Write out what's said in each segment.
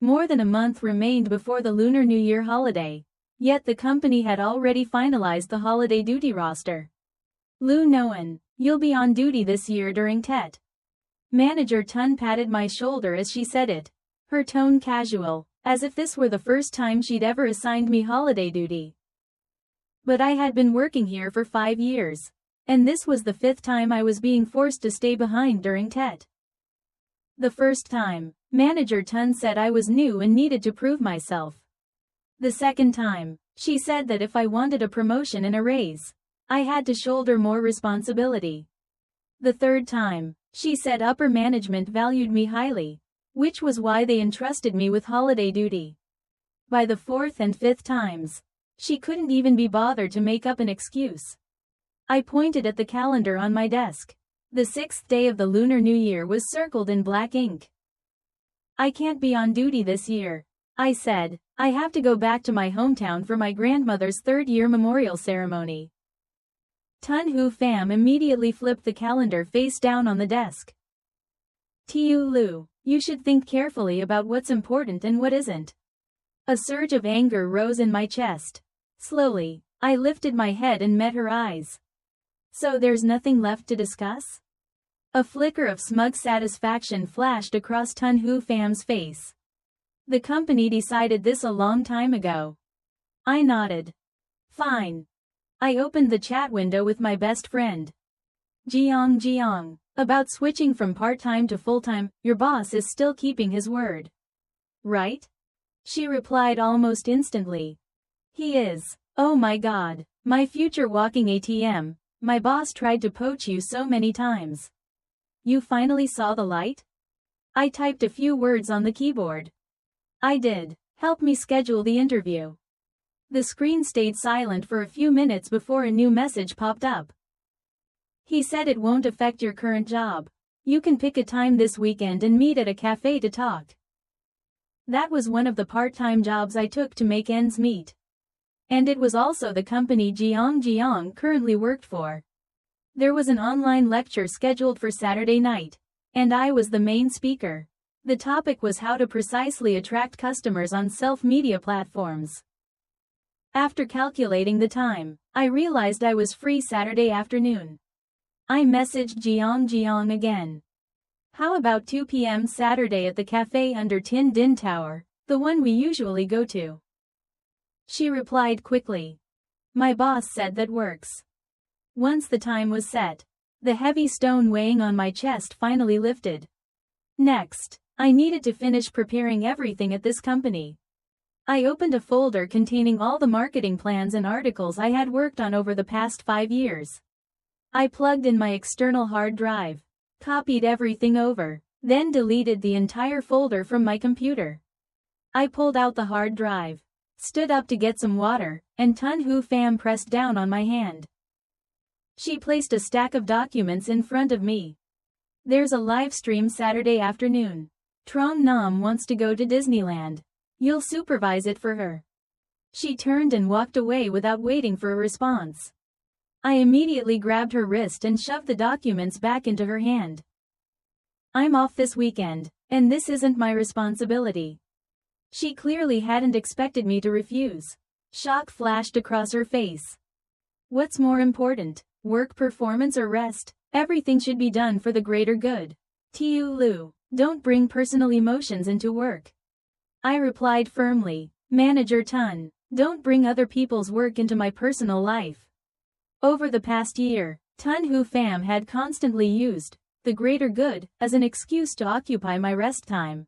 More than a month remained before the Lunar New Year holiday. Yet the company had already finalized the holiday duty roster. Lu Noan, you'll be on duty this year during Tet. Manager Tun patted my shoulder as she said it. Her tone casual, as if this were the first time she'd ever assigned me holiday duty. But I had been working here for 5 years. And this was the 5th time I was being forced to stay behind during Tet. The first time, Manager Tun said I was new and needed to prove myself. The second time, she said that if I wanted a promotion and a raise, I had to shoulder more responsibility. The third time, she said upper management valued me highly, which was why they entrusted me with holiday duty. By the 4th and 5th times, she couldn't even be bothered to make up an excuse. I pointed at the calendar on my desk. The 6th day of the Lunar New Year was circled in black ink. I can't be on duty this year, I said. I have to go back to my hometown for my grandmother's 3rd-year memorial ceremony. Tun Hu Pham immediately flipped the calendar face down on the desk. Tiu Lu, you should think carefully about what's important and what isn't. A surge of anger rose in my chest. Slowly, I lifted my head and met her eyes. So there's nothing left to discuss? A flicker of smug satisfaction flashed across Tun Hu Pham's face. The company decided this a long time ago. I nodded. Fine. I opened the chat window with my best friend. Jiang, about switching from part-time to full-time, your boss is still keeping his word. Right? She replied almost instantly. He is. Oh my God, my future walking ATM, my boss tried to poach you so many times. You finally saw the light? I typed a few words on the keyboard. I did. Help me schedule the interview. The screen stayed silent for a few minutes before a new message popped up. He said it won't affect your current job. You can pick a time this weekend and meet at a cafe to talk. That was one of the part-time jobs I took to make ends meet. And it was also the company Jiang currently worked for. There was an online lecture scheduled for Saturday night, and I was the main speaker. The topic was how to precisely attract customers on self-media platforms. After calculating the time, I realized I was free Saturday afternoon. I messaged Jiang again. How about 2 p.m. Saturday at the cafe under Tin Din Tower, the one we usually go to? She replied quickly. My boss said that works. Once the time was set, the heavy stone weighing on my chest finally lifted. Next, I needed to finish preparing everything at this company. I opened a folder containing all the marketing plans and articles I had worked on over the past 5 years. I plugged in my external hard drive, copied everything over, then deleted the entire folder from my computer. I pulled out the hard drive, stood up to get some water, and Tun Hu Pham pressed down on my hand. She placed a stack of documents in front of me. There's a live stream Saturday afternoon. Trong Nam wants to go to Disneyland. You'll supervise it for her. She turned and walked away without waiting for a response. I immediately grabbed her wrist and shoved the documents back into her hand. I'm off this weekend, and this isn't my responsibility. She clearly hadn't expected me to refuse. Shock flashed across her face. What's more important, work performance or rest? Everything should be done for the greater good. Tiu Lu, don't bring personal emotions into work. I replied firmly. Manager Tun, don't bring other people's work into my personal life. Over the past year, Tun Hu Pham had constantly used the greater good as an excuse to occupy my rest time.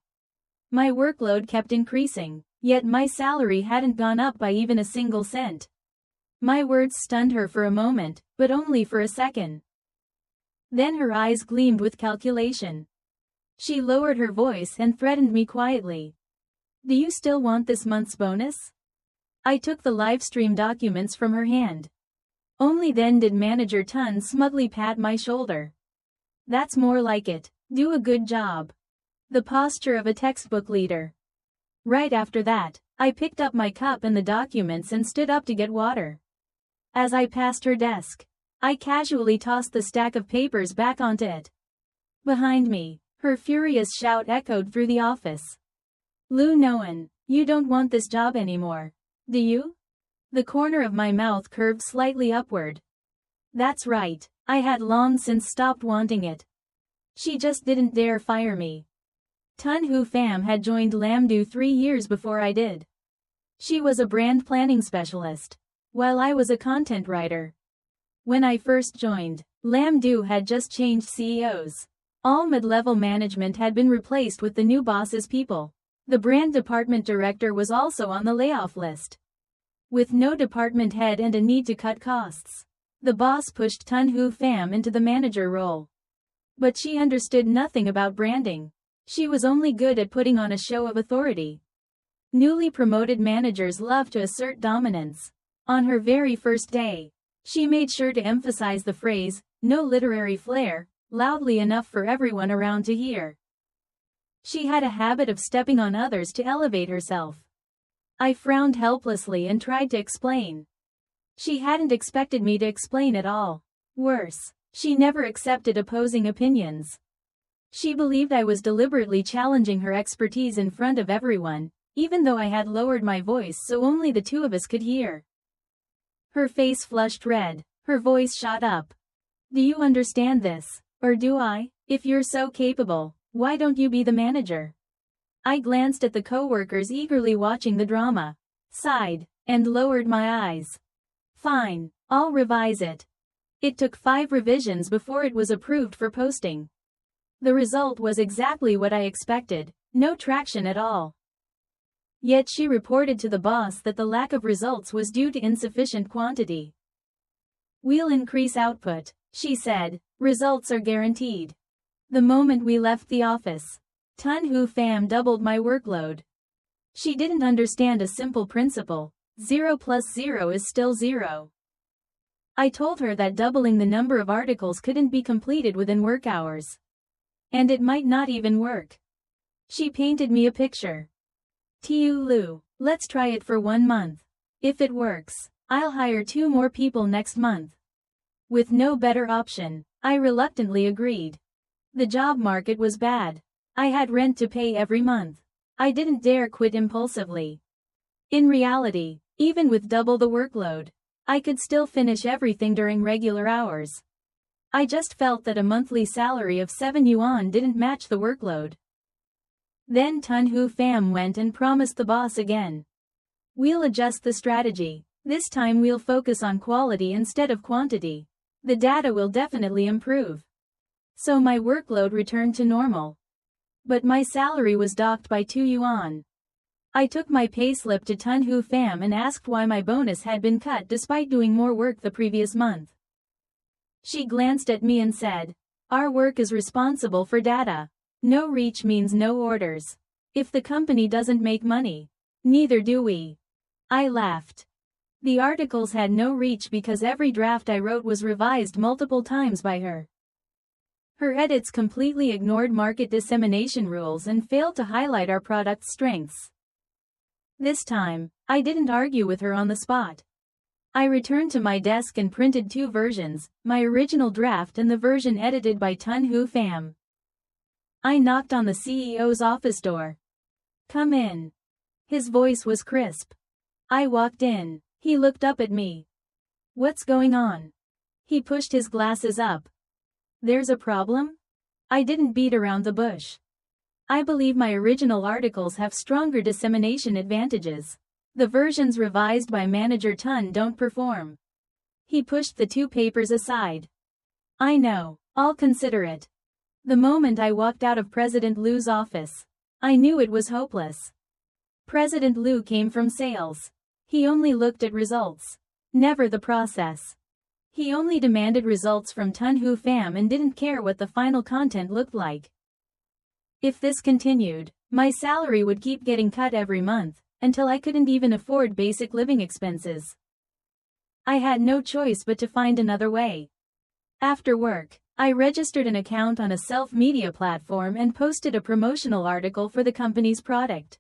My workload kept increasing, yet my salary hadn't gone up by even a single cent. My words stunned her for a moment, but only for a second. Then her eyes gleamed with calculation. She lowered her voice and threatened me quietly. Do you still want this month's bonus? I took the livestream documents from her hand. Only then did Manager Tun smugly pat my shoulder. That's more like it. Do a good job. The posture of a textbook leader. Right after that, I picked up my cup and the documents and stood up to get water. As I passed her desk, I casually tossed the stack of papers back onto it. Behind me, her furious shout echoed through the office. Lu Noan, you don't want this job anymore, do you? The corner of my mouth curved slightly upward. That's right, I had long since stopped wanting it. She just didn't dare fire me. Tun Hu Pham had joined Lamdu 3 years before I did. She was a brand planning specialist, while I was a content writer. When I first joined, Lamdu had just changed CEOs. All mid-level management had been replaced with the new boss's people. The brand department director was also on the layoff list. With no department head and a need to cut costs, the boss pushed Tun Hu Pham into the manager role. But she understood nothing about branding. She was only good at putting on a show of authority. Newly promoted managers love to assert dominance. On her very first day, she made sure to emphasize the phrase, "no literary flair," loudly enough for everyone around to hear. She had a habit of stepping on others to elevate herself. I frowned helplessly and tried to explain. She hadn't expected me to explain at all. Worse, she never accepted opposing opinions. She believed I was deliberately challenging her expertise in front of everyone, even though I had lowered my voice so only the two of us could hear. Her face flushed red, her voice shot up. Do you understand this? Or do I? If you're so capable, why don't you be the manager? I glanced at the co-workers eagerly watching the drama, sighed, and lowered my eyes. Fine, I'll revise it. It took 5 revisions before it was approved for posting. The result was exactly what I expected, no traction at all. Yet she reported to the boss that the lack of results was due to insufficient quantity. We'll increase output, she said, results are guaranteed. The moment we left the office, Tun Hu Pham doubled my workload. She didn't understand a simple principle, 0 plus 0 is still 0. I told her that doubling the number of articles couldn't be completed within work hours. And it might not even work. She painted me a picture. Tiu Lu, let's try it for 1 month. If it works, I'll hire 2 more people next month. With no better option, I reluctantly agreed. The job market was bad. I had rent to pay every month. I didn't dare quit impulsively. In reality, even with double the workload, I could still finish everything during regular hours. I just felt that a monthly salary of 7 yuan didn't match the workload. Then Tun Hu Pham went and promised the boss again. We'll adjust the strategy. This time we'll focus on quality instead of quantity. The data will definitely improve. So my workload returned to normal. But my salary was docked by 2 yuan. I took my payslip to Tun Hu Pham and asked why my bonus had been cut despite doing more work the previous month. She glanced at me and said, "Our work is responsible for data. No reach means no orders. If the company doesn't make money, neither do we." I laughed. The articles had no reach because every draft I wrote was revised multiple times by her. Her edits completely ignored market dissemination rules and failed to highlight our product's strengths. This time, I didn't argue with her on the spot. I returned to my desk and printed 2 versions, my original draft and the version edited by Tun Hu Pham. I knocked on the CEO's office door. "Come in." His voice was crisp. I walked in. He looked up at me. "What's going on?" He pushed his glasses up. "There's a problem?" I didn't beat around the bush. I believe my original articles have stronger dissemination advantages. The versions revised by Manager Tun don't perform. He pushed the 2 papers aside. "I know, I'll consider it." The moment I walked out of President Lu's office, I knew it was hopeless. President Lu came from sales. He only looked at results, never the process. He only demanded results from Tun Hu Pham and didn't care what the final content looked like. If this continued, my salary would keep getting cut every month, until I couldn't even afford basic living expenses. I had no choice but to find another way. After work, I registered an account on a self-media platform and posted a promotional article for the company's product.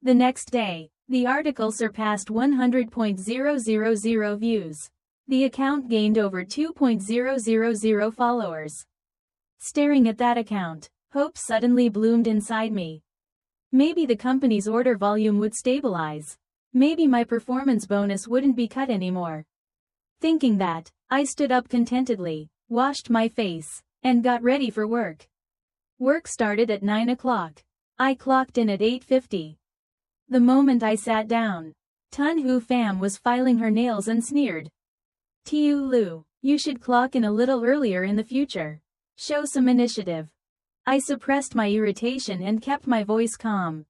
The next day, the article surpassed 100,000 views. The account gained over 2,000 followers. Staring at that account, hope suddenly bloomed inside me. Maybe the company's order volume would stabilize. Maybe my performance bonus wouldn't be cut anymore. Thinking that, I stood up contentedly, washed my face, and got ready for work. Work started at 9 o'clock. I clocked in at 8:50. The moment I sat down, Tun Hu Pham was filing her nails and sneered. "Tiu Lu, you should clock in a little earlier in the future. Show some initiative." I suppressed my irritation and kept my voice calm.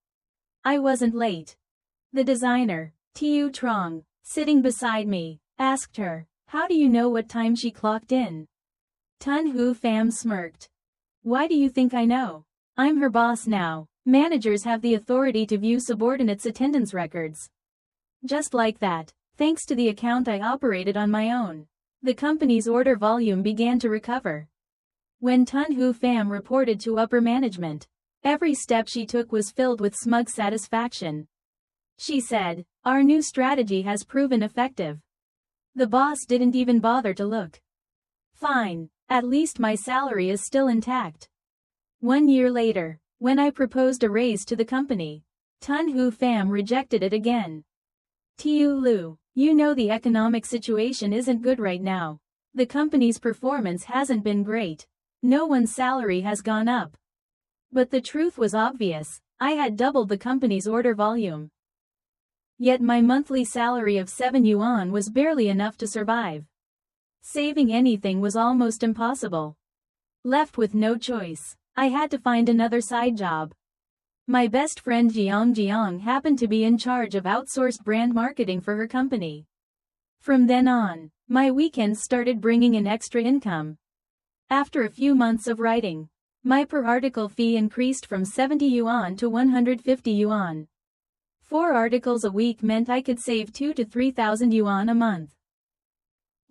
I wasn't late. The designer, Tiu Trong, sitting beside me, asked her, "How do you know what time she clocked in?" Tun Hu Pham smirked. "Why do you think I know? I'm her boss now. Managers have the authority to view subordinates' attendance records." Just like that, thanks to the account I operated on my own, the company's order volume began to recover. When Tun Hu Pham reported to upper management, every step she took was filled with smug satisfaction. She said, "Our new strategy has proven effective." The boss didn't even bother to look. Fine, at least my salary is still intact. 1 year later, when I proposed a raise to the company, Tun Hu Pham rejected it again. "Tiu Lu, you know the economic situation isn't good right now. The company's performance hasn't been great. No one's salary has gone up." But the truth was obvious. I had doubled the company's order volume. Yet my monthly salary of 7 yuan was barely enough to survive. Saving anything was almost impossible. Left with no choice, I had to find another side job. My best friend Jiang happened to be in charge of outsourced brand marketing for her company. From then on, my weekends started bringing in extra income. After a few months of writing, my per article fee increased from 70 yuan to 150 yuan. 4 articles a week meant I could save 2,000 to 3,000 yuan a month.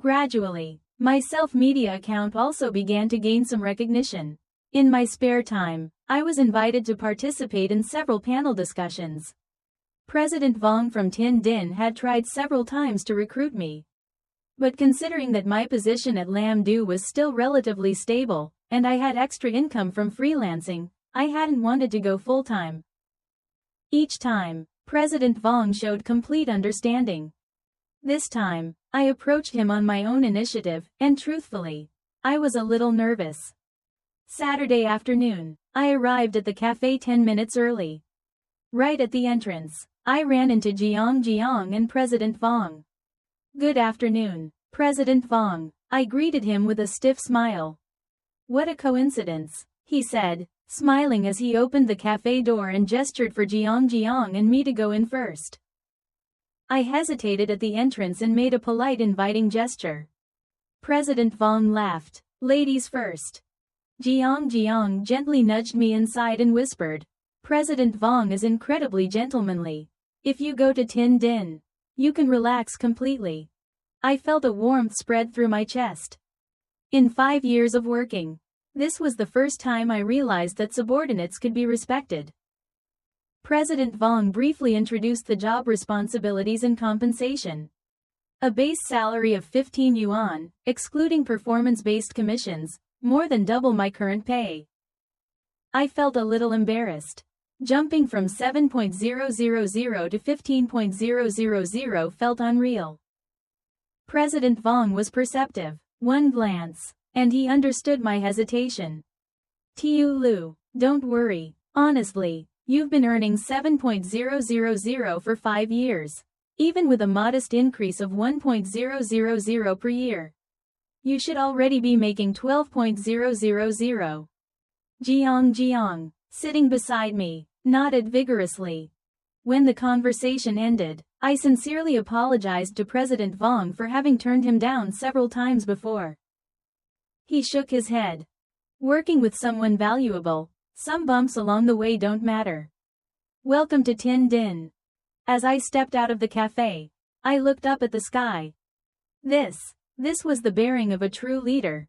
Gradually, my self-media account also began to gain some recognition. In my spare time, I was invited to participate in several panel discussions. President Vong from Tin Din had tried several times to recruit me. But considering that my position at Lamdu was still relatively stable, and I had extra income from freelancing, I hadn't wanted to go full-time. Each time, President Vong showed complete understanding. This time, I approached him on my own initiative, and truthfully, I was a little nervous. Saturday afternoon, I arrived at the cafe 10 minutes early. Right at the entrance, I ran into Jiang and President Vong. "Good afternoon, President Vong," I greeted him with a stiff smile. "What a coincidence," he said, smiling as he opened the cafe door and gestured for Jiang and me to go in first. I hesitated at the entrance and made a polite inviting gesture. President Vong laughed. "Ladies first." Jiang gently nudged me inside and whispered, "President Vong is incredibly gentlemanly. If you go to Tin Din, you can relax completely." I felt a warmth spread through my chest. In 5 years of working, this was the first time I realized that subordinates could be respected. President Vong briefly introduced the job responsibilities and compensation. A base salary of 15 yuan, excluding performance-based commissions, more than double my current pay. I felt a little embarrassed. Jumping from 7.000 to 15.000 felt unreal. President Vong was perceptive. One glance, and he understood my hesitation. "Tiu Lu, don't worry. Honestly, you've been earning 7.000 for 5 years. Even with a modest increase of 1.000 per year. You should already be making 12.000. Jiang, sitting beside me, nodded vigorously. When the conversation ended, I sincerely apologized to President Vong for having turned him down several times before. He shook his head. "Working with someone valuable, some bumps along the way don't matter. Welcome to Tin Din." As I stepped out of the cafe, I looked up at the sky. This was the bearing of a true leader.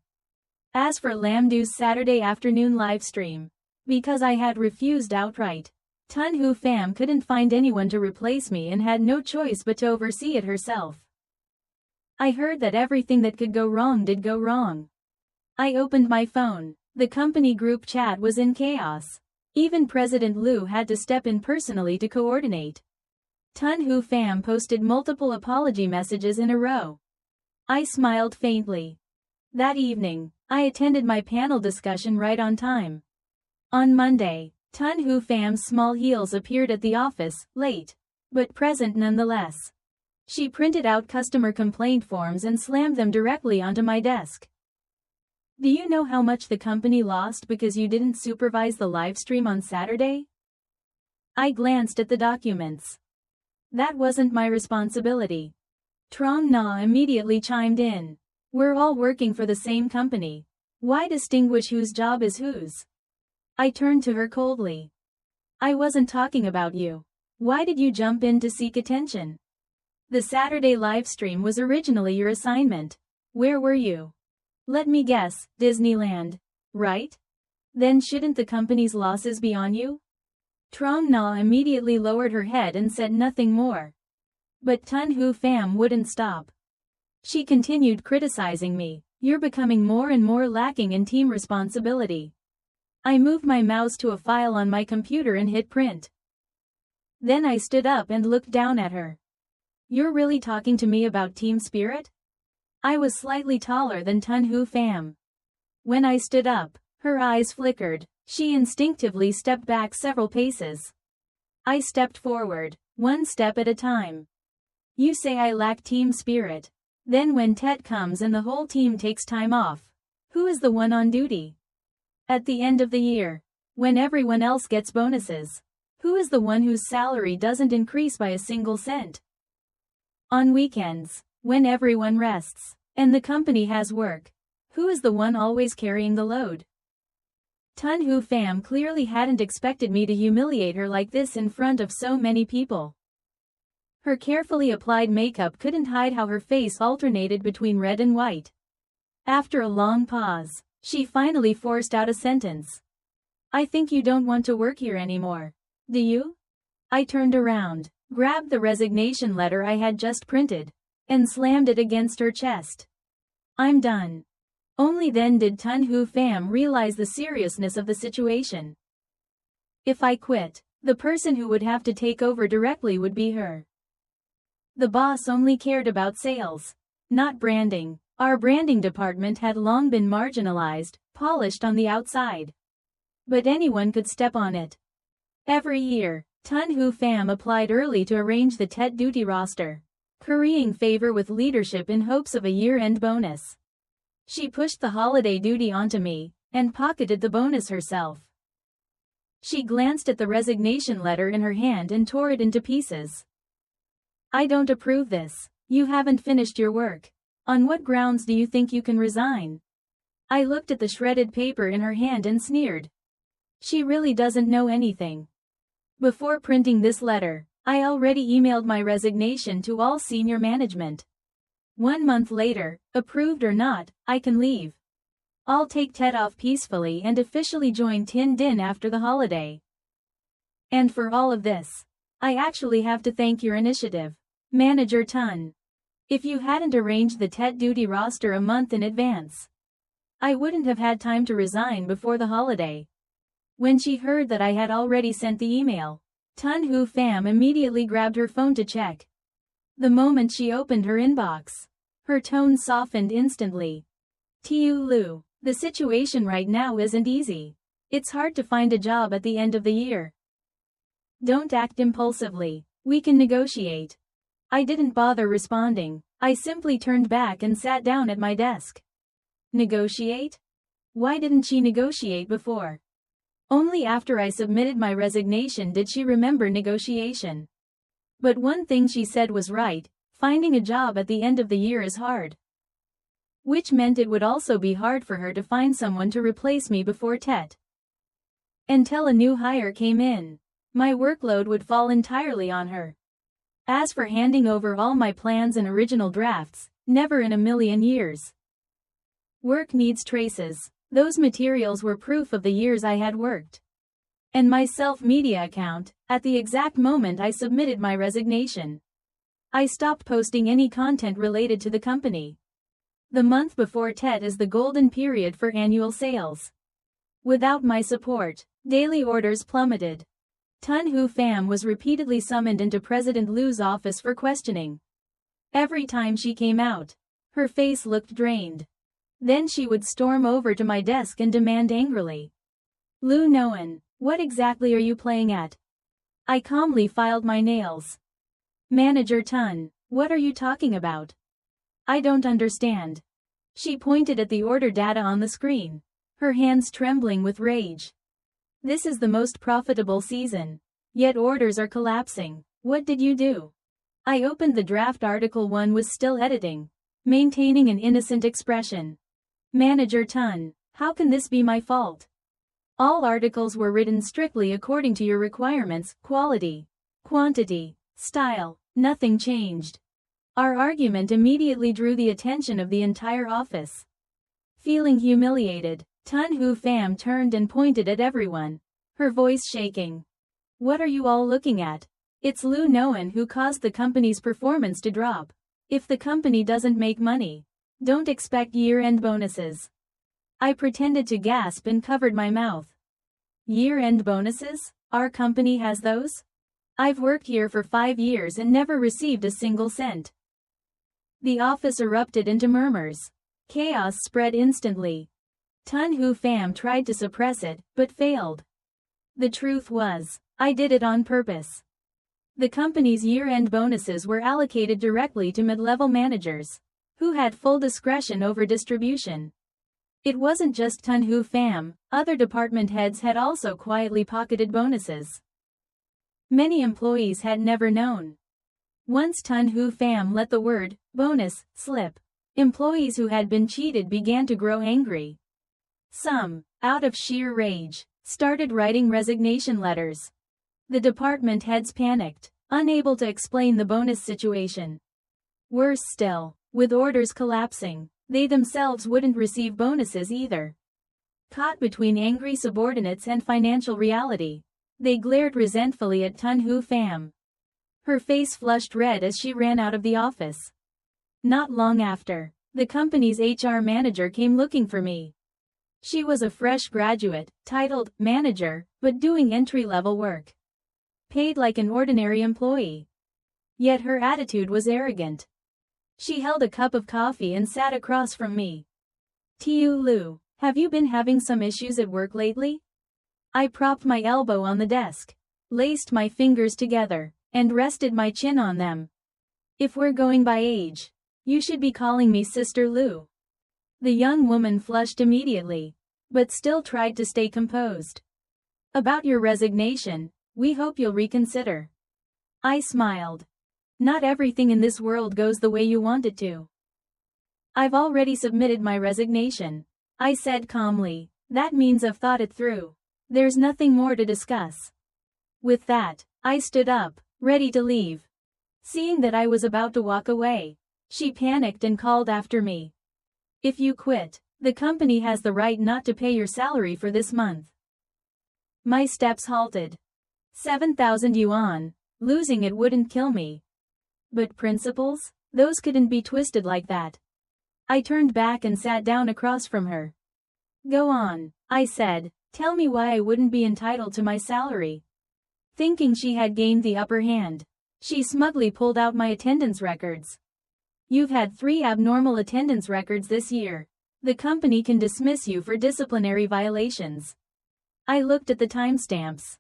As for Lamdu's Saturday afternoon livestream, because I had refused outright, Tun Hu Pham couldn't find anyone to replace me and had no choice but to oversee it herself. I heard that everything that could go wrong did go wrong. I opened my phone. The company group chat was in chaos. Even President Lu had to step in personally to coordinate. Tun Hu Pham posted multiple apology messages in a row. I smiled faintly. That evening, I attended my panel discussion right on time. On Monday, Tun Hu Pham's small heels appeared at the office, late, but present nonetheless. She printed out customer complaint forms and slammed them directly onto my desk. Do you know how much the company lost because you didn't supervise the live stream on Saturday? I glanced at the documents. That wasn't my responsibility. Trong Na immediately chimed in. We're all working for the same company. Why distinguish whose job is whose? I turned to her coldly. I wasn't talking about you. Why did you jump in to seek attention? The Saturday livestream was originally your assignment. Where were you? Let me guess, Disneyland. Right? Then shouldn't the company's losses be on you? Trong Na immediately lowered her head and said nothing more. But Tun Hu Pham wouldn't stop. She continued criticizing me. You're becoming more and more lacking in team responsibility. I moved my mouse to a file on my computer and hit print. Then I stood up and looked down at her. You're really talking to me about team spirit? I was slightly taller than Tun Hu Pham. When I stood up, her eyes flickered. She instinctively stepped back several paces. I stepped forward, one step at a time. You say I lack team spirit. Then when Tet comes and the whole team takes time off, who is the one on duty? At the end of the year, when everyone else gets bonuses, who is the one whose salary doesn't increase by a single cent? On weekends, when everyone rests, and the company has work, who is the one always carrying the load? Tun Hu Pham clearly hadn't expected me to humiliate her like this in front of so many people. Her carefully applied makeup couldn't hide how her face alternated between red and white. After a long pause, she finally forced out a sentence. I think you don't want to work here anymore. Do you? I turned around, grabbed the resignation letter I had just printed, and slammed it against her chest. I'm done. Only then did Tun Hu Pham realize the seriousness of the situation. If I quit, the person who would have to take over directly would be her. The boss only cared about sales, not branding. Our branding department had long been marginalized, polished on the outside. But anyone could step on it. Every year, Tun Hu Pham applied early to arrange the Tet duty roster, currying favor with leadership in hopes of a year-end bonus. She pushed the holiday duty onto me, and pocketed the bonus herself. She glanced at the resignation letter in her hand and tore it into pieces. I don't approve this. You haven't finished your work. On what grounds do you think you can resign? I looked at the shredded paper in her hand and sneered. She really doesn't know anything. Before printing this letter, I already emailed my resignation to all senior management. 1 month later, approved or not, I can leave. I'll take Tet off peacefully and officially join Tin Din after the holiday. And for all of this, I actually have to thank your initiative, Manager Tun. If you hadn't arranged the Tet duty roster a month in advance, I wouldn't have had time to resign before the holiday. When she heard that I had already sent the email, Tun Hu Pham immediately grabbed her phone to check. The moment she opened her inbox, her tone softened instantly. Tiu Lu, the situation right now isn't easy. It's hard to find a job at the end of the year. Don't act impulsively. We can negotiate. I didn't bother responding. I simply turned back and sat down at my desk. Negotiate? Why didn't she negotiate before? Only after I submitted my resignation did she remember negotiation. But one thing she said was right, finding a job at the end of the year is hard. Which meant it would also be hard for her to find someone to replace me before Tet. Until a new hire came in, my workload would fall entirely on her. As for handing over all my plans and original drafts, never in a million years. Work needs traces. Those materials were proof of the years I had worked. And my self-media account, at the exact moment I submitted my resignation. I stopped posting any content related to the company. The month before Tet is the golden period for annual sales. Without my support, daily orders plummeted. Tun Hu Pham was repeatedly summoned into President Lu's office for questioning. Every time she came out, her face looked drained. Then she would storm over to my desk and demand angrily, "Lu Noan, what exactly are you playing at?" I calmly filed my nails. "Manager Tun, what are you talking about? I don't understand." She pointed at the order data on the screen, her hands trembling with rage. "This is the most profitable season. Yet orders are collapsing. What did you do?" I opened the draft article one was still editing, maintaining an innocent expression. "Manager Tun, how can this be my fault? All articles were written strictly according to your requirements, quality, quantity, style, nothing changed." Our argument immediately drew the attention of the entire office. Feeling humiliated, Tun Hu Pham turned and pointed at everyone, her voice shaking. "What are you all looking at? It's Lu Noan who caused the company's performance to drop. If the company doesn't make money, don't expect year-end bonuses." I pretended to gasp and covered my mouth. "Year-end bonuses? Our company has those? I've worked here for 5 years and never received a single cent." The office erupted into murmurs. Chaos spread instantly. Tun Hu Pham tried to suppress it, but failed. The truth was, I did it on purpose. The company's year-end bonuses were allocated directly to mid-level managers, who had full discretion over distribution. It wasn't just Tun Hu Pham, other department heads had also quietly pocketed bonuses. Many employees had never known. Once Tun Hu Pham let the word bonus slip, employees who had been cheated began to grow angry. Some, out of sheer rage, started writing resignation letters. The department heads panicked, unable to explain the bonus situation. Worse still, with orders collapsing, they themselves wouldn't receive bonuses either. Caught between angry subordinates and financial reality, they glared resentfully at Tun Hu Pham. Her face flushed red as she ran out of the office. Not long after, the company's HR manager came looking for me. She was a fresh graduate, titled manager, but doing entry-level work. Paid like an ordinary employee. Yet her attitude was arrogant. She held a cup of coffee and sat across from me. "Tiu Lu, have you been having some issues at work lately?" I propped my elbow on the desk, laced my fingers together, and rested my chin on them. "If we're going by age, you should be calling me Sister Lu." The young woman flushed immediately, but still tried to stay composed. "About your resignation, we hope you'll reconsider." I smiled. "Not everything in this world goes the way you want it to." "I've already submitted my resignation," I said calmly. "That means I've thought it through. There's nothing more to discuss." With that, I stood up, ready to leave. Seeing that I was about to walk away, she panicked and called after me. "If you quit, the company has the right not to pay your salary for this month." My steps halted. 7,000 yuan, losing it wouldn't kill me. But principles? Those couldn't be twisted like that. I turned back and sat down across from her. "Go on," I said, "tell me why I wouldn't be entitled to my salary." Thinking she had gained the upper hand, she smugly pulled out my attendance records. "You've had 3 abnormal attendance records this year. The company can dismiss you for disciplinary violations." I looked at the timestamps.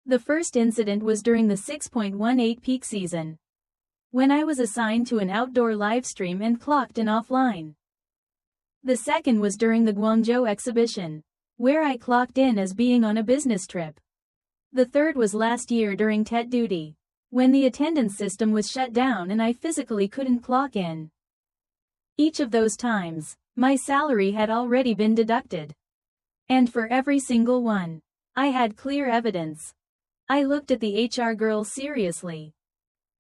The first incident was during the 6.18 peak season, when I was assigned to an outdoor livestream and clocked in offline. The second was during the Guangzhou exhibition, where I clocked in as being on a business trip. The third was last year during TET duty, when the attendance system was shut down and I physically couldn't clock in. Each of those times, my salary had already been deducted. And for every single one, I had clear evidence. I looked at the HR girl seriously.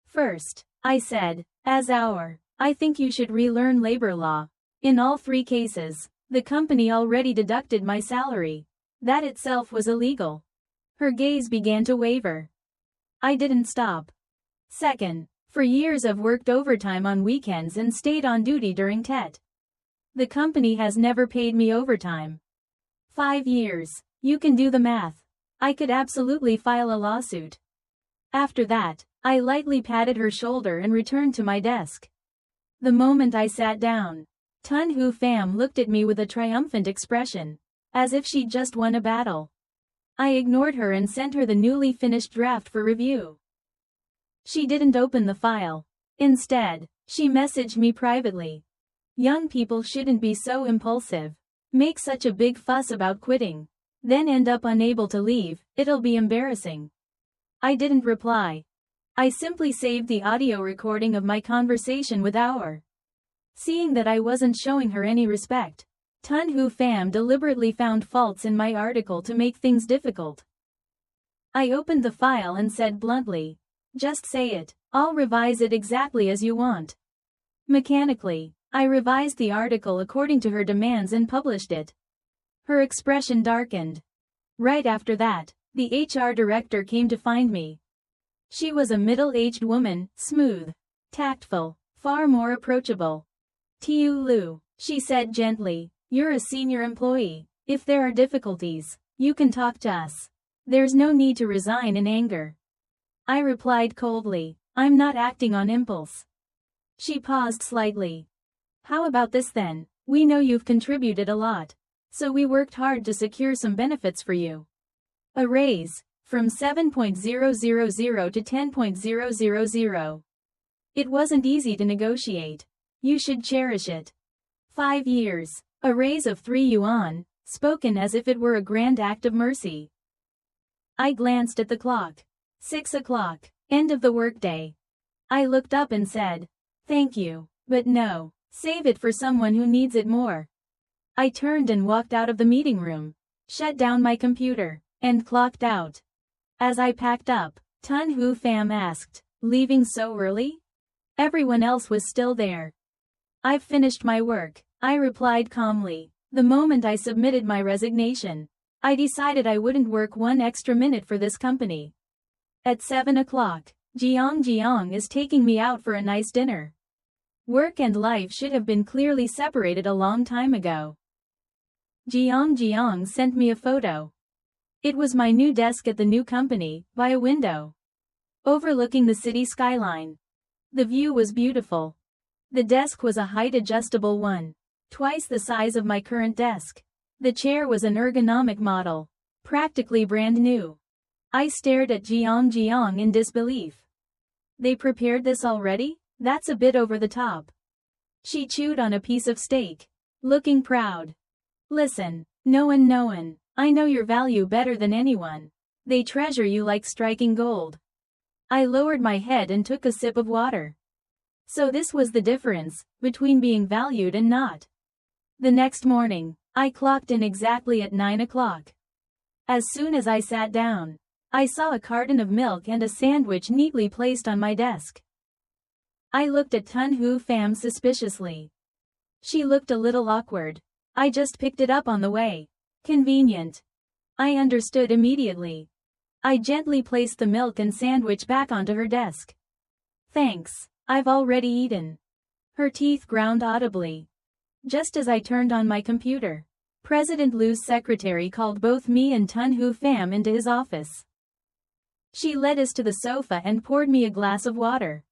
"First," I said, I think you should relearn labor law. In all 3 cases, the company already deducted my salary. That itself was illegal." Her gaze began to waver. I didn't stop. "Second, for years I've worked overtime on weekends and stayed on duty during TET. The company has never paid me overtime. 5 years. You can do the math. I could absolutely file a lawsuit. After that, I lightly patted her shoulder and returned to my desk. The moment I sat down, Tun Hu Pham looked at me with a triumphant expression, as if she'd just won a battle. I ignored her and sent her the newly finished draft for review. She didn't open the file. Instead, she messaged me privately. Young people shouldn't be so impulsive. Make such a big fuss about quitting. Then end up unable to leave, it'll be embarrassing. I didn't reply. I simply saved the audio recording of my conversation with Our. Seeing that I wasn't showing her any respect, Tun Hu Pham deliberately found faults in my article to make things difficult. I opened the file and said bluntly, "Just say it, I'll revise it exactly as you want." Mechanically, I revised the article according to her demands and published it. Her expression darkened. Right after that, the HR director came to find me. She was a middle-aged woman, smooth, tactful, far more approachable. "Tiu Lu," she said gently, "you're a senior employee. If there are difficulties, you can talk to us. There's no need to resign in anger." I replied coldly, "I'm not acting on impulse." She paused slightly. "How about this then? We know you've contributed a lot, so we worked hard to secure some benefits for you. A raise, from 7.000 to 10.000. It wasn't easy to negotiate. You should cherish it. 5 years, a raise of 3 yuan, spoken as if it were a grand act of mercy." I glanced at the clock. 6 o'clock, end of the workday. I looked up and said, "Thank you, but no, save it for someone who needs it more." I turned and walked out of the meeting room, shut down my computer, and clocked out. As I packed up, Tun Hu Pham asked, "Leaving so early?" Everyone else was still there. "I've finished my work," I replied calmly. The moment I submitted my resignation, I decided I wouldn't work one extra minute for this company. At 7 o'clock, Jiang is taking me out for a nice dinner. Work and life should have been clearly separated a long time ago. Jiang sent me a photo. It was my new desk at the new company, by a window overlooking the city skyline. The view was beautiful. The desk was a height-adjustable one, twice the size of my current desk. The chair was an ergonomic model, practically brand new. I stared at Jiang in disbelief. "They prepared this already? That's a bit over the top." She chewed on a piece of steak, looking proud. "Listen, Noan, I know your value better than anyone. They treasure you like striking gold." I lowered my head and took a sip of water. So this was the difference between being valued and not. The next morning, I clocked in exactly at 9 o'clock. As soon as I sat down, I saw a carton of milk and a sandwich neatly placed on my desk. I looked at Tun Hu Pham suspiciously. She looked a little awkward. "I just picked it up on the way." "Convenient." I understood immediately. I gently placed the milk and sandwich back onto her desk. "Thanks, I've already eaten." Her teeth ground audibly. Just as I turned on my computer, President Lu's secretary called both me and Tun Hu Pham into his office. She led us to the sofa and poured me a glass of water.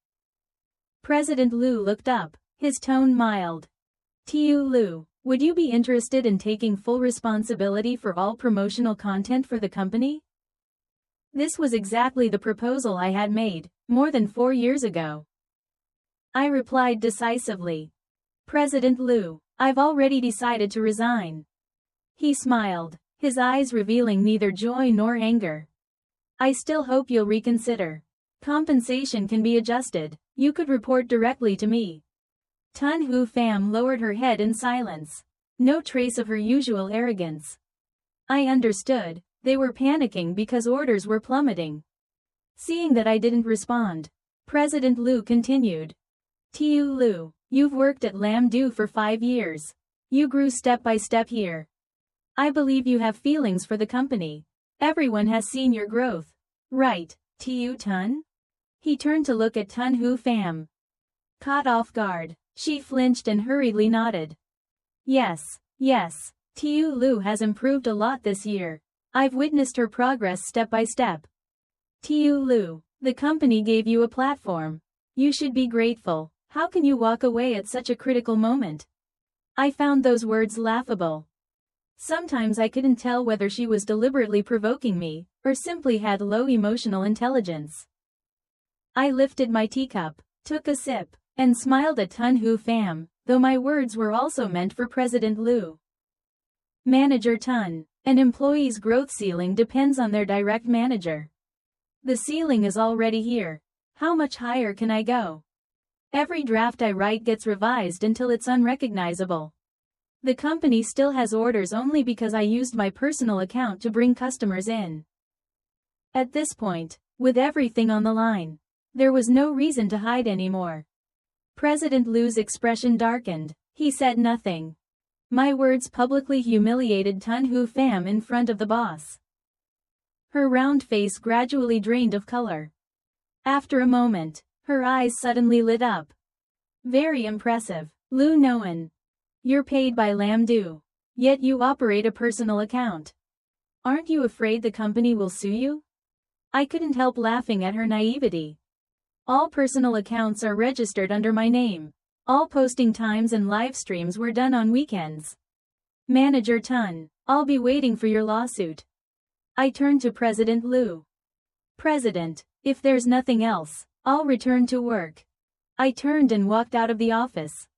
President Lu looked up, his tone mild. "Tiu Lu, would you be interested in taking full responsibility for all promotional content for the company?" This was exactly the proposal I had made, more than 4 years ago. I replied decisively. "President Lu, I've already decided to resign." He smiled, his eyes revealing neither joy nor anger. "I still hope you'll reconsider. Compensation can be adjusted. You could report directly to me." Tun Hu Pham lowered her head in silence. No trace of her usual arrogance. I understood, they were panicking because orders were plummeting. Seeing that I didn't respond, President Lu continued. "Tiu Lu, you've worked at Lamdu for 5 years. You grew step by step here. I believe you have feelings for the company. Everyone has seen your growth. Right, Tiu Tun?" He turned to look at Tun Hu Pham. Caught off guard, she flinched and hurriedly nodded. Yes. Tiu Lu has improved a lot this year. I've witnessed her progress step by step. Tiu Lu, the company gave you a platform. You should be grateful. How can you walk away at such a critical moment? I found those words laughable. Sometimes I couldn't tell whether she was deliberately provoking me, or simply had low emotional intelligence. I lifted my teacup, took a sip, and smiled at Tun Hu Pham, though my words were also meant for President Lu. Manager Tun, an employee's growth ceiling depends on their direct manager. The ceiling is already here. How much higher can I go? Every draft I write gets revised until it's unrecognizable. The company still has orders only because I used my personal account to bring customers in. At this point, with everything on the line, there was no reason to hide anymore. President Lu's expression darkened. He said nothing. My words publicly humiliated Tun Hu Pham in front of the boss. Her round face gradually drained of color. After a moment, her eyes suddenly lit up. Very impressive, Lu Noan. You're paid by Lamdu. Yet you operate a personal account. Aren't you afraid the company will sue you? I couldn't help laughing at her naivety. All personal accounts are registered under my name. All posting times and live streams were done on weekends. Manager Tun, I'll be waiting for your lawsuit. I turned to President Lu. President, if there's nothing else, I'll return to work. I turned and walked out of the office.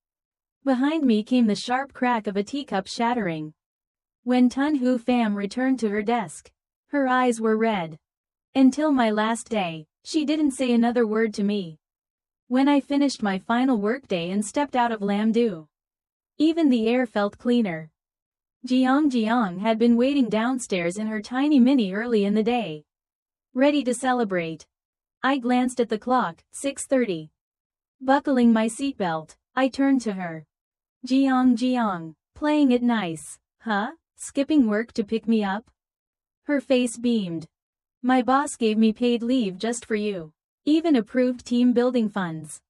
Behind me came the sharp crack of a teacup shattering. When Tun Hu Pham returned to her desk, her eyes were red. Until my last day, she didn't say another word to me. When I finished my final workday and stepped out of Lamdu, even the air felt cleaner. Jiang had been waiting downstairs in her tiny mini early in the day, ready to celebrate. I glanced at the clock, 6:30. Buckling my seatbelt, I turned to her. Jiang, playing it nice, huh? Skipping work to pick me up? Her face beamed. My boss gave me paid leave just for you. Even approved team building funds.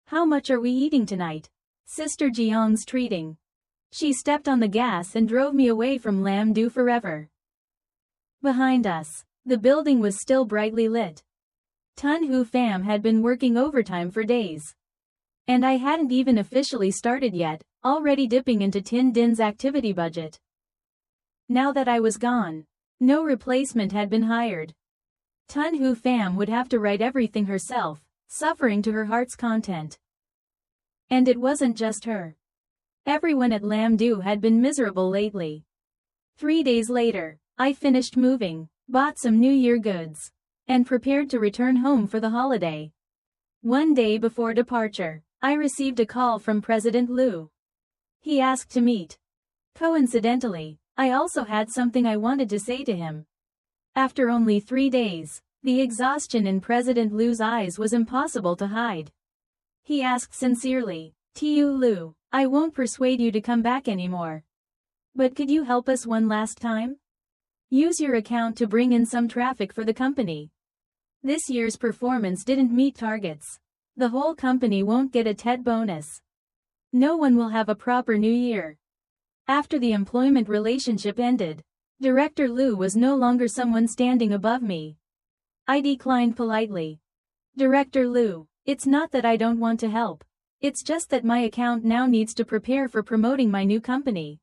How much are we eating tonight? Sister Jiang's treating. She stepped on the gas and drove me away from Lamdu forever. Behind us, the building was still brightly lit. Tun Hu Pham had been working overtime for days. And I hadn't even officially started yet, already dipping into Tin Din's activity budget. Now that I was gone, no replacement had been hired. Tun Hu Pham would have to write everything herself, suffering to her heart's content. And it wasn't just her. Everyone at Lamdu had been miserable lately. 3 days later, I finished moving, bought some New Year goods, and prepared to return home for the holiday. One day before departure, I received a call from President Lu. He asked to meet. Coincidentally, I also had something I wanted to say to him. After only 3 days, the exhaustion in President Lu's eyes was impossible to hide. He asked sincerely, Tiu Lu, I won't persuade you to come back anymore. But could you help us one last time? Use your account to bring in some traffic for the company. This year's performance didn't meet targets. The whole company won't get a TED bonus. No one will have a proper New Year. After the employment relationship ended, Director Lu was no longer someone standing above me. I declined politely. Director Lu, it's not that I don't want to help. It's just that my account now needs to prepare for promoting my new company.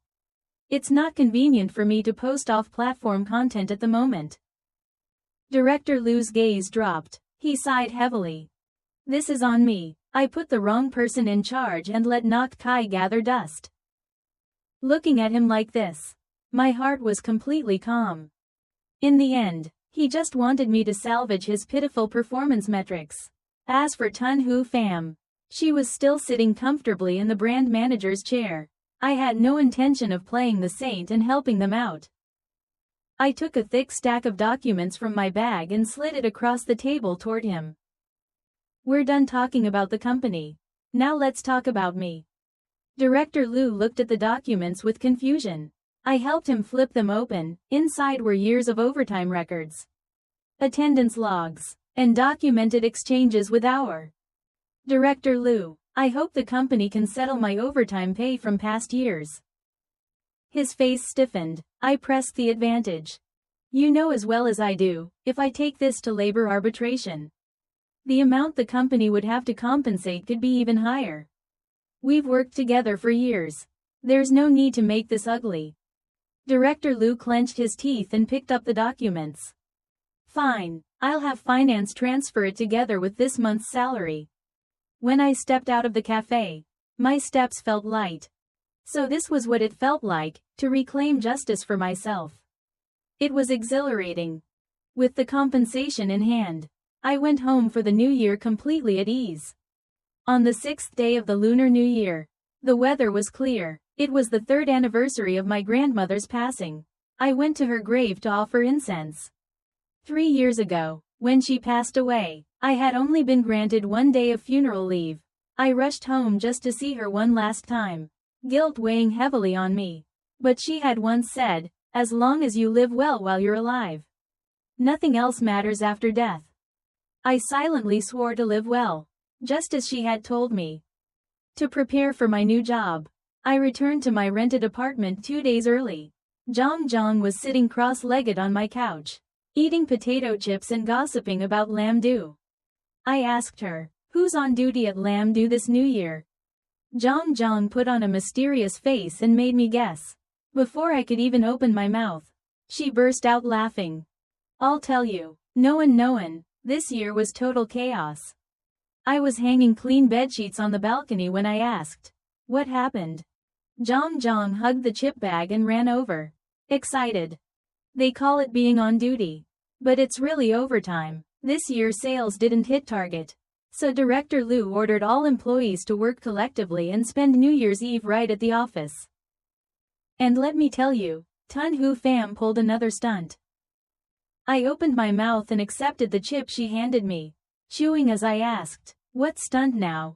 It's not convenient for me to post off-platform content at the moment. Director Lu's gaze dropped. He sighed heavily. This is on me. I put the wrong person in charge and let Nok Kai gather dust. Looking at him like this, my heart was completely calm. In the end, he just wanted me to salvage his pitiful performance metrics. As for Tun Hu Pham, she was still sitting comfortably in the brand manager's chair. I had no intention of playing the saint and helping them out. I took a thick stack of documents from my bag and slid it across the table toward him. We're done talking about the company. Now let's talk about me. Director Lu looked at the documents with confusion. I helped him flip them open. Inside were years of overtime records, attendance logs, and documented exchanges with our Director Lu. I hope the company can settle my overtime pay from past years. His face stiffened. I pressed the advantage. You know as well as I do, if I take this to labor arbitration, the amount the company would have to compensate could be even higher. We've worked together for years. There's no need to make this ugly. Director Lu clenched his teeth and picked up the documents. Fine, I'll have finance transfer it together with this month's salary. When I stepped out of the cafe, my steps felt light. So this was what it felt like, to reclaim justice for myself. It was exhilarating. With the compensation in hand, I went home for the new year completely at ease. On the 6th day of the Lunar New Year, the weather was clear. It was the 3rd anniversary of my grandmother's passing. I went to her grave to offer incense. 3 years ago, when she passed away, I had only been granted 1 day of funeral leave. I rushed home just to see her one last time, guilt weighing heavily on me. But she had once said, as long as you live well while you're alive, nothing else matters after death. I silently swore to live well, just as she had told me. To prepare for my new job, I returned to my rented apartment 2 days early. Zhang was sitting cross-legged on my couch, eating potato chips and gossiping about Lamdu. I asked her, who's on duty at Lamdu this new year? Zhang put on a mysterious face and made me guess. Before I could even open my mouth, she burst out laughing. I'll tell you, no one, this year was total chaos. I was hanging clean bedsheets on the balcony when I asked, what happened? Zhang hugged the chip bag and ran over, excited. They call it being on duty. But it's really overtime. This year sales didn't hit target. So Director Lu ordered all employees to work collectively and spend New Year's Eve right at the office. And let me tell you, Tun Hu Pham pulled another stunt. I opened my mouth and accepted the chip she handed me, chewing as I asked, what stunt now?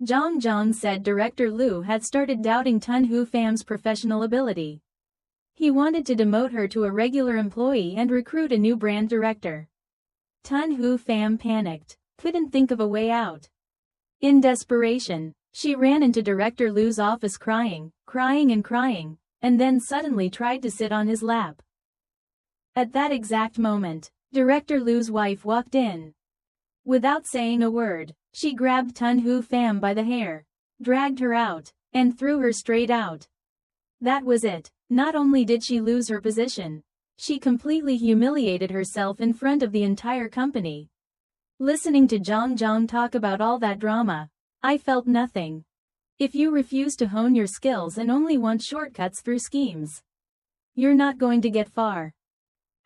Zhang said Director Lu had started doubting Tun Hu Pham's professional ability. He wanted to demote her to a regular employee and recruit a new brand director. Tun Hu Pham panicked, couldn't think of a way out. In desperation, she ran into Director Lu's office crying, and then suddenly tried to sit on his lap. At that exact moment, Director Lu's wife walked in. Without saying a word, she grabbed Tun Hu Pham by the hair, dragged her out, and threw her straight out. That was it. Not only did she lose her position, she completely humiliated herself in front of the entire company. Listening to Zhang talk about all that drama, I felt nothing. If you refuse to hone your skills and only want shortcuts through schemes, you're not going to get far.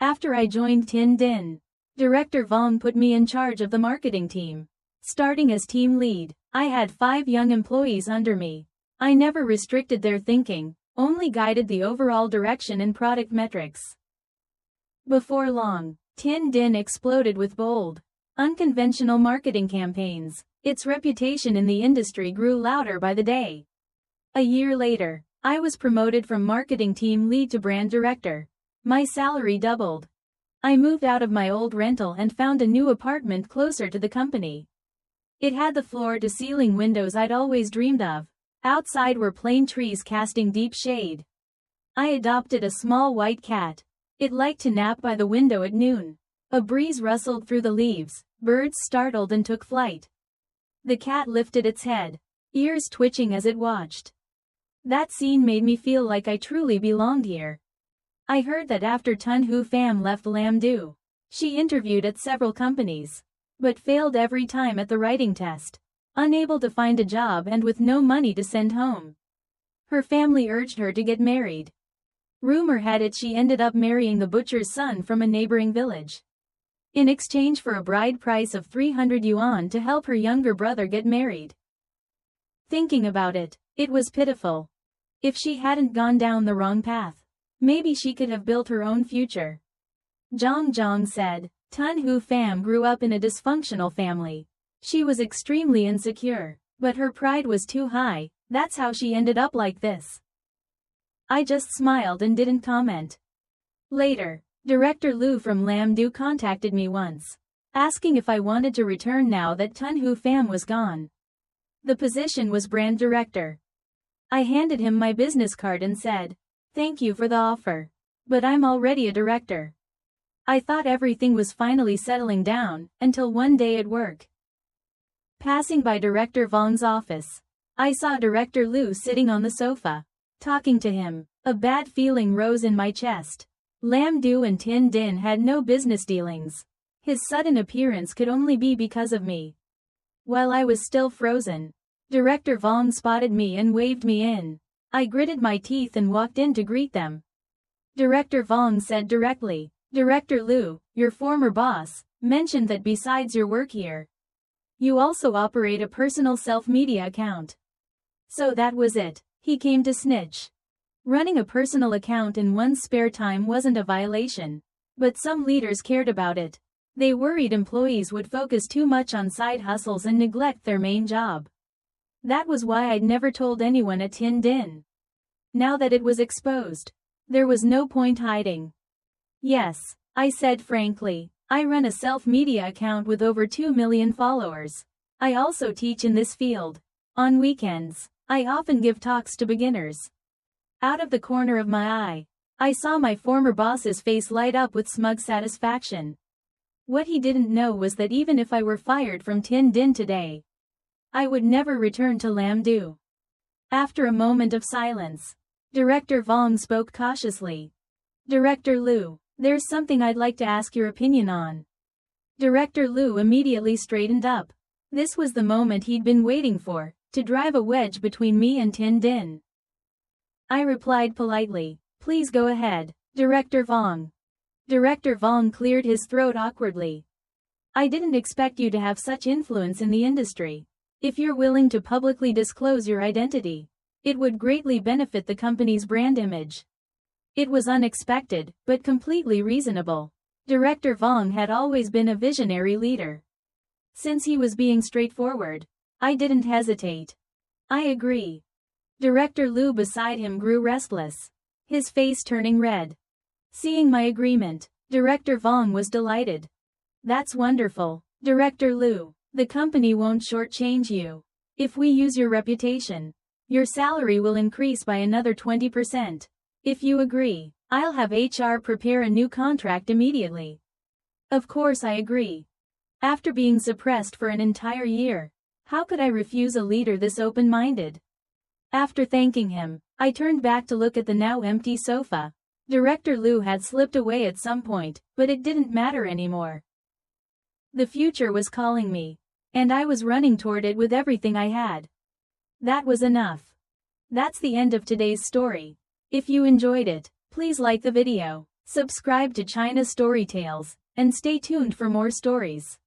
After I joined Tin Din, Director Vong put me in charge of the marketing team. Starting as team lead, I had 5 young employees under me. I never restricted their thinking, only guided the overall direction and product metrics. Before long, Tin Din exploded with bold, unconventional marketing campaigns. Its reputation in the industry grew louder by the day. A year later, I was promoted from marketing team lead to brand director. My salary doubled. I moved out of my old rental and found a new apartment closer to the company. It had the floor-to-ceiling windows I'd always dreamed of. Outside were plane trees casting deep shade. I adopted a small white cat. It liked to nap by the window at noon. A breeze rustled through the leaves, birds startled and took flight. The cat lifted its head, ears twitching as it watched. That scene made me feel like I truly belonged here. I heard that after Tun Hu Pham left Lamdu, she interviewed at several companies, but failed every time at the writing test. Unable to find a job and with no money to send home, her family urged her to get married. Rumor had it she ended up marrying the butcher's son from a neighboring village, in exchange for a bride price of 300 yuan to help her younger brother get married. Thinking about it, it was pitiful. If she hadn't gone down the wrong path, maybe she could have built her own future. Zhang said, Tun Hu Pham grew up in a dysfunctional family. She was extremely insecure, but her pride was too high. That's how she ended up like this. I just smiled and didn't comment. Later, Director Lu from Lamdu contacted me once, asking if I wanted to return now that Tun Hu Pham was gone. The position was brand director. I handed him my business card and said, Thank you for the offer. But I'm already a director. I thought everything was finally settling down, until one day at work. Passing by Director Vong's office, I saw Director Lu sitting on the sofa, talking to him. A bad feeling rose in my chest. Lam Du and Tin Din had no business dealings. His sudden appearance could only be because of me. While I was still frozen, Director Vong spotted me and waved me in. I gritted my teeth and walked in to greet them. Director Vong said directly, "Director Lu, your former boss, mentioned that besides your work here, you also operate a personal self-media account." So that was it. He came to snitch. Running a personal account in one's spare time wasn't a violation, but some leaders cared about it. They worried employees would focus too much on side hustles and neglect their main job. That was why I'd never told anyone at Tin Din. Now that it was exposed, there was no point hiding. "Yes," I said frankly, "I run a self-media account with over 2 million followers. I also teach in this field. On weekends, I often give talks to beginners." Out of the corner of my eye, I saw my former boss's face light up with smug satisfaction. What he didn't know was that even if I were fired from Tin Din today, I would never return to Lam Du. After a moment of silence, Director Vong spoke cautiously. "Director Lu, there's something I'd like to ask your opinion on." Director Lu immediately straightened up. This was the moment he'd been waiting for, to drive a wedge between me and Tin Din. I replied politely, "Please go ahead, Director Vong." Director Vong cleared his throat awkwardly. "I didn't expect you to have such influence in the industry. If you're willing to publicly disclose your identity, it would greatly benefit the company's brand image." It was unexpected, but completely reasonable. Director Vong had always been a visionary leader. Since he was being straightforward, I didn't hesitate. "I agree." Director Lu beside him grew restless, his face turning red. Seeing my agreement, Director Vong was delighted. "That's wonderful, Director Lu. The company won't shortchange you. If we use your reputation, your salary will increase by another 20%. If you agree, I'll have HR prepare a new contract immediately." Of course I agree. After being suppressed for an entire year, how could I refuse a leader this open-minded? After thanking him, I turned back to look at the now empty sofa. Director Lu had slipped away at some point, but it didn't matter anymore. The future was calling me, and I was running toward it with everything I had. That was enough. That's the end of today's story. If you enjoyed it, please like the video, subscribe to China Story Tales, and stay tuned for more stories.